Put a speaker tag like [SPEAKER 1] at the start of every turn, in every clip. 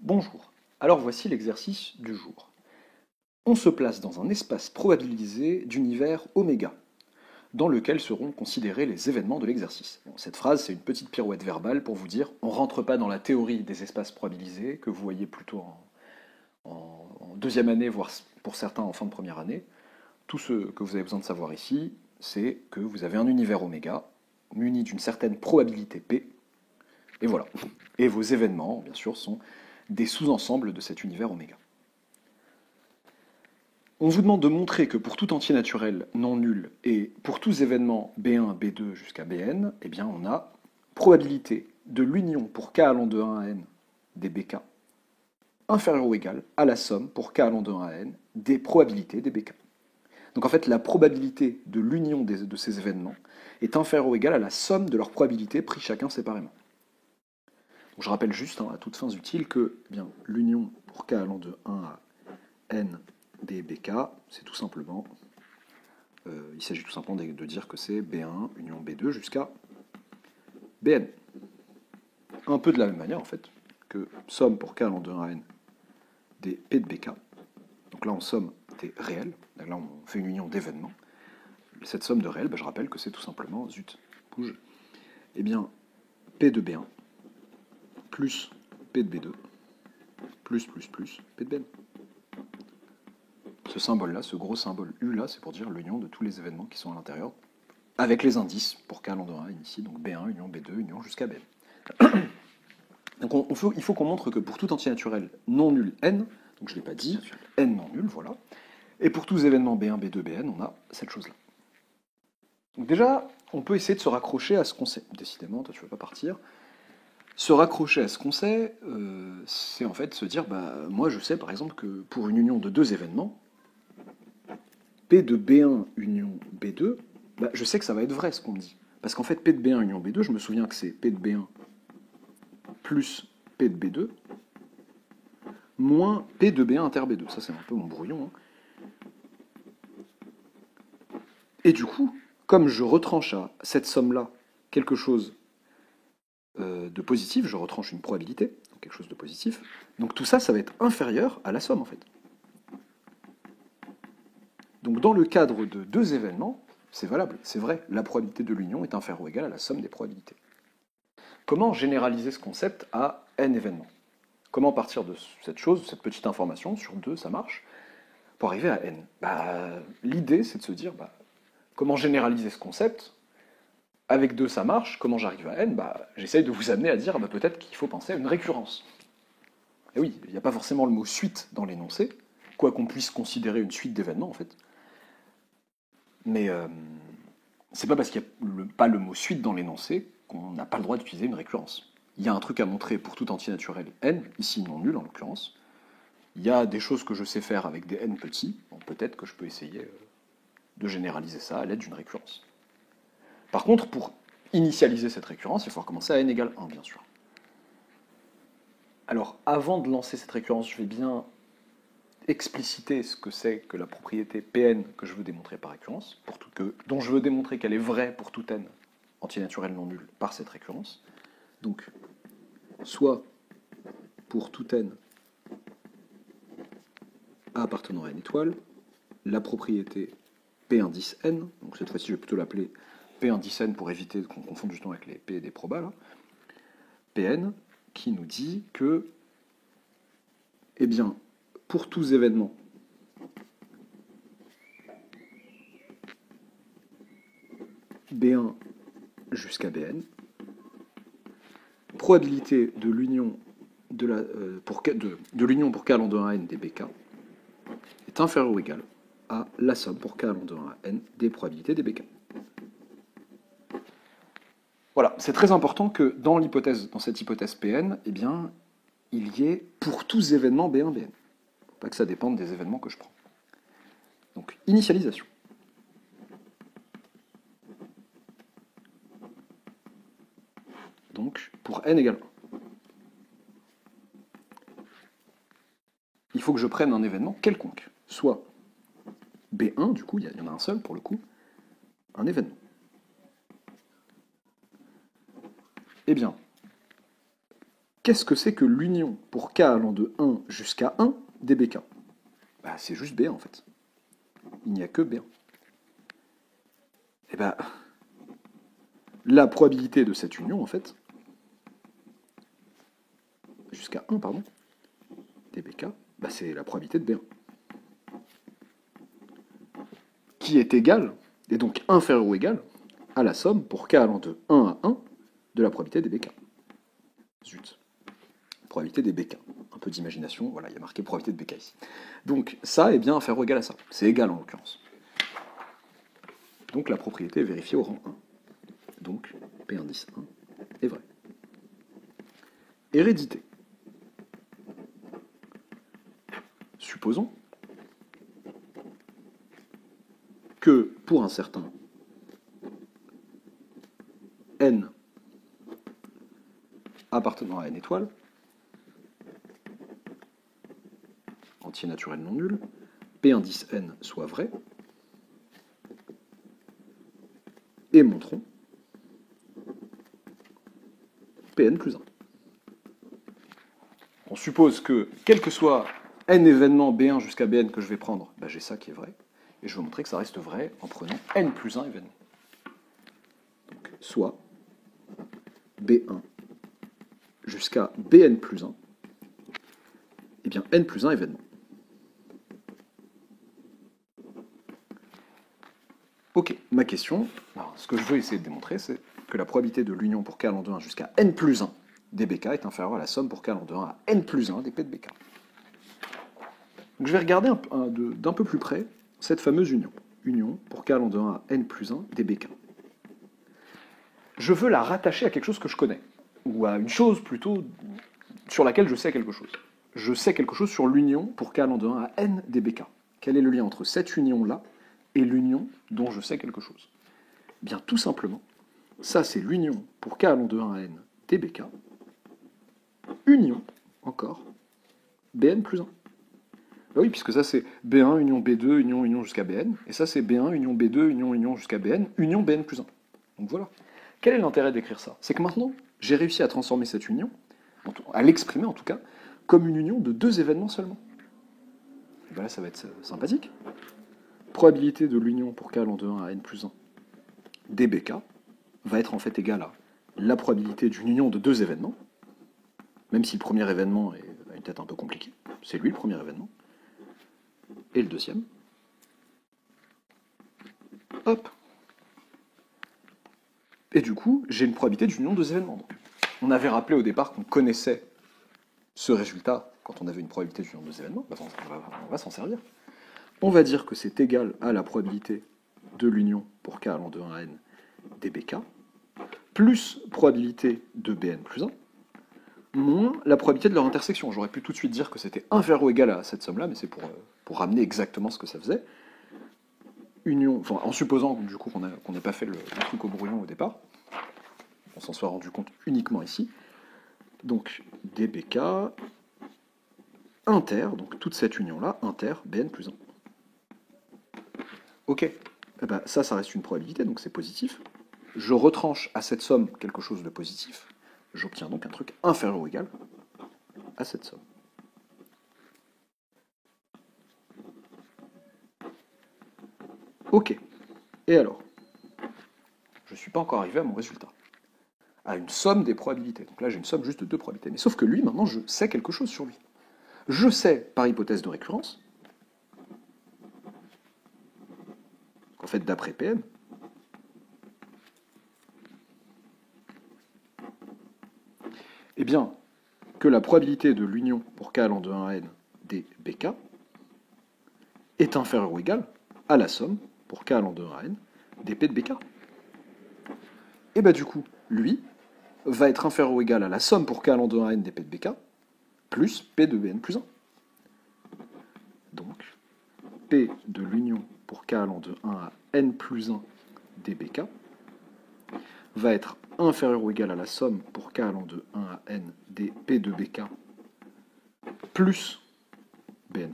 [SPEAKER 1] Bonjour. Alors voici l'exercice du jour. On se place dans un espace probabilisé d'univers oméga, dans lequel seront considérés les événements de l'exercice. Bon, cette phrase, c'est une petite pirouette verbale pour vous dire on ne rentre pas dans la théorie des espaces probabilisés, que vous voyez plutôt en deuxième année, voire pour certains en fin de première année. Tout ce que vous avez besoin de savoir ici, c'est que vous avez un univers oméga, muni d'une certaine probabilité P, et voilà. Et vos événements, bien sûr, sont des sous-ensembles de cet univers oméga. On vous demande de montrer que pour tout entier naturel non nul et pour tous événements B1, B2 jusqu'à Bn, eh bien on a probabilité de l'union pour k allant de 1 à n des Bk inférieure ou égale à la somme pour k allant de 1 à n des probabilités des Bk. Donc en fait, la probabilité de l'union de ces événements est inférieure ou égale à la somme de leurs probabilités pris chacun séparément. Donc je rappelle juste, à toutes fins utiles, que eh bien, l'union pour k allant de 1 à n des Bk, c'est tout simplement, il s'agit tout simplement de dire que c'est B1 union B2 jusqu'à Bn. Un peu de la même manière, en fait, que somme pour k allant de 1 à n des P de Bk. Donc là, on somme des réels. Là, on fait une union d'événements. Cette somme de réels, je rappelle que c'est tout simplement, zut, bouge, eh bien, P de B1 plus P de B2 plus P de Bn. Ce symbole-là, ce gros symbole U là, c'est pour dire l'union de tous les événements qui sont à l'intérieur, avec les indices pour k allant de 1 à n ici, donc B1, union B2, union jusqu'à Bn. Donc il faut qu'on montre que pour tout entier naturel non nul n, donc je ne l'ai pas dit, n non nul, voilà, et pour tous les événements B1, B2, Bn, on a cette chose-là. Donc déjà, on peut essayer de se raccrocher à ce qu'on sait. Décidément, toi tu ne veux pas partir. Se raccrocher à ce qu'on sait, c'est en fait se dire, moi je sais par exemple que pour une union de deux événements, P de B1 union B2, je sais que ça va être vrai ce qu'on me dit. Parce qu'en fait, P de B1 union B2, je me souviens que c'est P de B1 plus P de B2 moins P de B1 inter B2. Ça, c'est un peu mon brouillon. Et du coup, comme je retranche à cette somme-là quelque chose de positif, je retranche une probabilité, donc quelque chose de positif, donc tout ça, ça va être inférieur à la somme, en fait. Donc dans le cadre de deux événements, c'est valable, c'est vrai, la probabilité de l'union est inférieure ou égale à la somme des probabilités. Comment généraliser ce concept à n événements? Comment partir de cette chose, cette petite information, sur 2, ça marche, pour arriver à n? L'idée, c'est de se dire, comment généraliser ce concept? Avec 2, ça marche, comment j'arrive à n? J'essaye de vous amener à dire, peut-être qu'il faut penser à une récurrence. Et oui, il n'y a pas forcément le mot suite dans l'énoncé, quoi qu'on puisse considérer une suite d'événements, en fait. Mais c'est pas parce qu'il n'y a pas le mot suite dans l'énoncé qu'on n'a pas le droit d'utiliser une récurrence. Il y a un truc à montrer pour tout entier naturel n, ici non nul en l'occurrence. Il y a des choses que je sais faire avec des n petits, donc peut-être que je peux essayer de généraliser ça à l'aide d'une récurrence. Par contre, pour initialiser cette récurrence, il faut recommencer à n égale 1, bien sûr. Alors, avant de lancer cette récurrence, je vais bien expliciter ce que c'est que la propriété Pn que je veux démontrer par récurrence, dont je veux démontrer qu'elle est vraie pour tout n entier naturel non nul par cette récurrence. Donc, soit pour tout n A appartenant à n étoile, la propriété P indice n, donc cette fois-ci je vais plutôt l'appeler P indice n pour éviter qu'on confonde justement avec les P des probas, là. Pn qui nous dit que, eh bien, pour tous événements B1 jusqu'à Bn, probabilité de l'union pour k allant de 1 à n des Bk est inférieure ou égale à la somme pour k allant de 1 à n des probabilités des Bk. Voilà, c'est très important que dans cette hypothèse Pn, eh bien, il y ait pour tous événements B1, Bn. Pas que ça dépende des événements que je prends. Donc, initialisation. Donc, pour n égale 1. Il faut que je prenne un événement quelconque, soit B1, du coup, il y en a un seul pour le coup, un événement. Eh bien, qu'est-ce que c'est que l'union pour k allant de 1 jusqu'à 1 des bk? Bah, c'est juste B1 en fait. Il n'y a que B1. Et bah, la probabilité de cette union, en fait, jusqu'à 1, pardon, des bk, bah, c'est la probabilité de B1. Qui est égale, et donc inférieure ou égale, à la somme pour k allant de 1 à 1 de la probabilité des bk. Zut. Probabilité des bk. Un peu d'imagination, voilà, il y a marqué probabilité de bk ici. Donc ça est bien inférieur ou égal à ça. C'est égal en l'occurrence. Donc la propriété est vérifiée au rang 1. Donc P indice 1 est vrai. Hérédité. Supposons que pour un certain n appartenant à n étoile, entier naturel non nul, P indice n soit vrai, et montrons Pn plus 1. On suppose que, quel que soit n événements B1 jusqu'à Bn que je vais prendre, bah j'ai ça qui est vrai, et je vais montrer que ça reste vrai en prenant n plus 1 événements. Donc, soit B1 jusqu'à Bn plus 1, et bien n plus 1 événements. Ok, ma question, alors, ce que je veux essayer de démontrer, c'est que la probabilité de l'union pour k allant de 1 jusqu'à n plus 1 des bk est inférieure à la somme pour k allant de 1 à n plus 1 des p de bk. Donc je vais regarder d'un peu plus près cette fameuse union. Union pour k allant de 1 à n plus 1 des bk. Je veux la rattacher à quelque chose que je connais, ou à une chose plutôt sur laquelle je sais quelque chose. Je sais quelque chose sur l'union pour k allant de 1 à n des bk. Quel est le lien entre cette union-là et l'union dont je sais quelque chose? Bien, tout simplement, ça c'est l'union pour k allant de 1 à n des bk, union, encore, bn plus 1. Ben oui, puisque ça c'est B1, union B2, union jusqu'à Bn, et ça c'est B1, union B2, union jusqu'à Bn, union Bn plus 1. Donc voilà. Quel est l'intérêt d'écrire ça? C'est que maintenant, j'ai réussi à transformer cette union, à l'exprimer en tout cas, comme une union de deux événements seulement. Et ben là, ça va être sympathique. Probabilité de l'union pour k allant de 1 à n plus 1 dBk va être en fait égale à la probabilité d'une union de deux événements, même si le premier événement a une tête un peu compliquée. C'est lui le premier événement. Et le deuxième. Hop. Et du coup, j'ai une probabilité d'union de deux événements. Donc, on avait rappelé au départ qu'on connaissait ce résultat quand on avait une probabilité d'union de deux événements. Bah, on va s'en servir. On va dire que c'est égal à la probabilité de l'union pour k allant de 1 à n dBk, plus probabilité de Bn plus 1, moins la probabilité de leur intersection. J'aurais pu tout de suite dire que c'était inférieur ou égal à cette somme-là, mais c'est pour ramener exactement ce que ça faisait. Union, enfin, en supposant du coup qu'on n'ait pas fait le truc au brouillon au départ, on s'en soit rendu compte uniquement ici. Donc dBk inter, donc toute cette union-là, inter Bn plus 1. Ok, eh ben, ça reste une probabilité, donc c'est positif. Je retranche à cette somme quelque chose de positif. J'obtiens donc un truc inférieur ou égal à cette somme. Ok. Et alors? Je ne suis pas encore arrivé à mon résultat. À une somme des probabilités. Donc là, j'ai une somme juste de deux probabilités. Mais sauf que lui, maintenant, je sais quelque chose sur lui. Je sais, par hypothèse de récurrence, qu'en fait, d'après Pn, eh bien, que la probabilité de l'union pour k allant de 1 à n des bk est inférieure ou égale à la somme pour k allant de 1 à n des p de bk. Et bah du coup, lui va être inférieur ou égal à la somme pour k allant de 1 à n des p de bk plus p de bn plus 1. Donc, p de l'union pour k allant de 1 à n plus 1 des bk va être inférieur ou égal à la somme pour k allant de 1 à n des p de bk plus p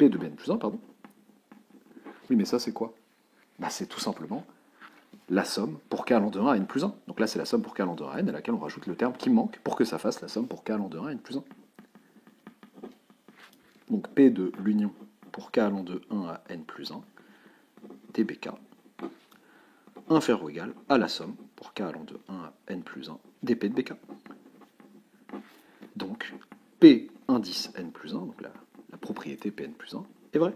[SPEAKER 1] de bn plus 1, pardon. Oui, mais ça, c'est quoi? Bah, c'est tout simplement la somme pour k allant de 1 à n plus 1. Donc là, c'est la somme pour k allant de 1 à n, à laquelle on rajoute le terme qui manque pour que ça fasse la somme pour k allant de 1 à n plus 1. Donc P de l'union pour k allant de 1 à n plus 1, dBk, inférieur ou égal à la somme pour k allant de 1 à n plus 1, dP de bk. Donc P indice n plus 1, donc la propriété Pn plus 1, est vraie.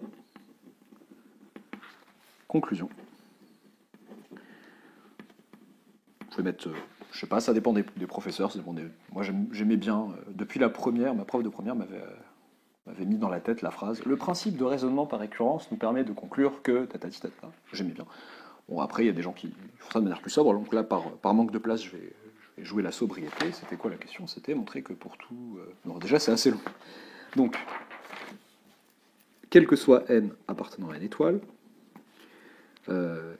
[SPEAKER 1] Conclusion. Vous pouvez mettre, je sais pas, ça dépend des professeurs, ça dépend moi j'aimais bien, depuis la première, ma prof de première m'avait mis dans la tête la phrase « Le principe de raisonnement par récurrence nous permet de conclure que... tatati tatata ». J'aimais bien. Bon, après, il y a des gens qui font ça de manière plus sobre, donc là, par manque de place, je vais jouer la sobriété. C'était quoi la question? C'était montrer que pour tout... Non, déjà, c'est assez long. Donc, quel que soit n appartenant à une étoile,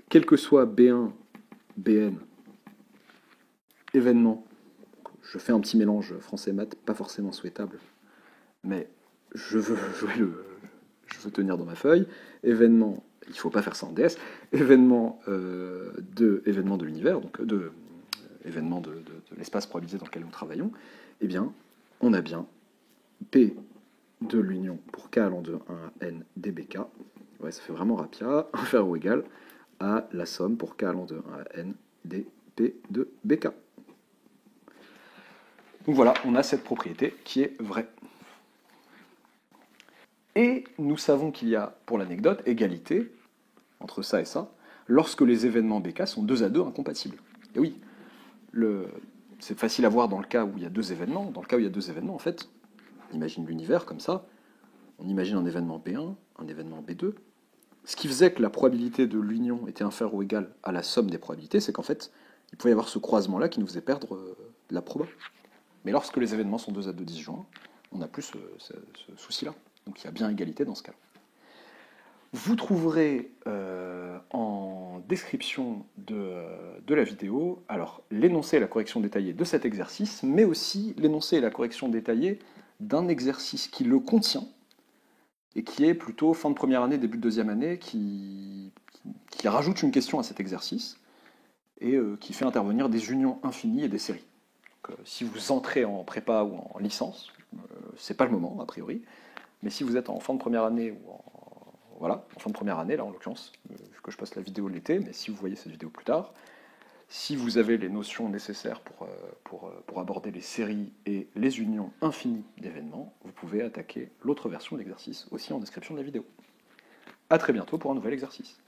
[SPEAKER 1] quel que soit B1, Bn, événement, je fais un petit mélange français-maths, pas forcément souhaitable, mais je veux tenir dans ma feuille, événement, il ne faut pas faire ça en DS, événement de l'univers, donc événement de l'espace probabilisé dans lequel nous travaillons, eh bien, on a bien P de l'union pour k allant de 1 à n dBk, ouais, ça fait vraiment rapia, inférieur ou égal à la somme pour k allant de 1 à n dP de bk. Donc voilà, on a cette propriété qui est vraie. Et nous savons qu'il y a, pour l'anecdote, égalité entre ça et ça, lorsque les événements bk sont 2 à 2 incompatibles. Et oui, c'est facile à voir dans le cas où il y a 2 événements. Dans le cas où il y a 2 événements, en fait, on imagine l'univers comme ça, on imagine un événement B1, un événement B2. Ce qui faisait que la probabilité de l'union était inférieure ou égale à la somme des probabilités, c'est qu'en fait, il pouvait y avoir ce croisement-là qui nous faisait perdre de la proba. Mais lorsque les événements sont 2 à 2 disjoints, on n'a plus ce souci-là. Donc il y a bien égalité dans ce cas-là. Vous trouverez en description de la vidéo alors l'énoncé et la correction détaillée de cet exercice, mais aussi l'énoncé et la correction détaillée d'un exercice qui le contient, et qui est plutôt fin de première année, début de deuxième année, qui rajoute une question à cet exercice, et qui fait intervenir des unions infinies et des séries. Donc, si vous entrez en prépa ou en licence, c'est pas le moment, a priori, mais si vous êtes en fin de première année, ou en fin de première année, là en l'occurrence, vu que je passe la vidéo l'été, mais si vous voyez cette vidéo plus tard, si vous avez les notions nécessaires pour aborder les séries et les unions infinies d'événements, vous pouvez attaquer l'autre version de l'exercice, aussi en description de la vidéo. A très bientôt pour un nouvel exercice.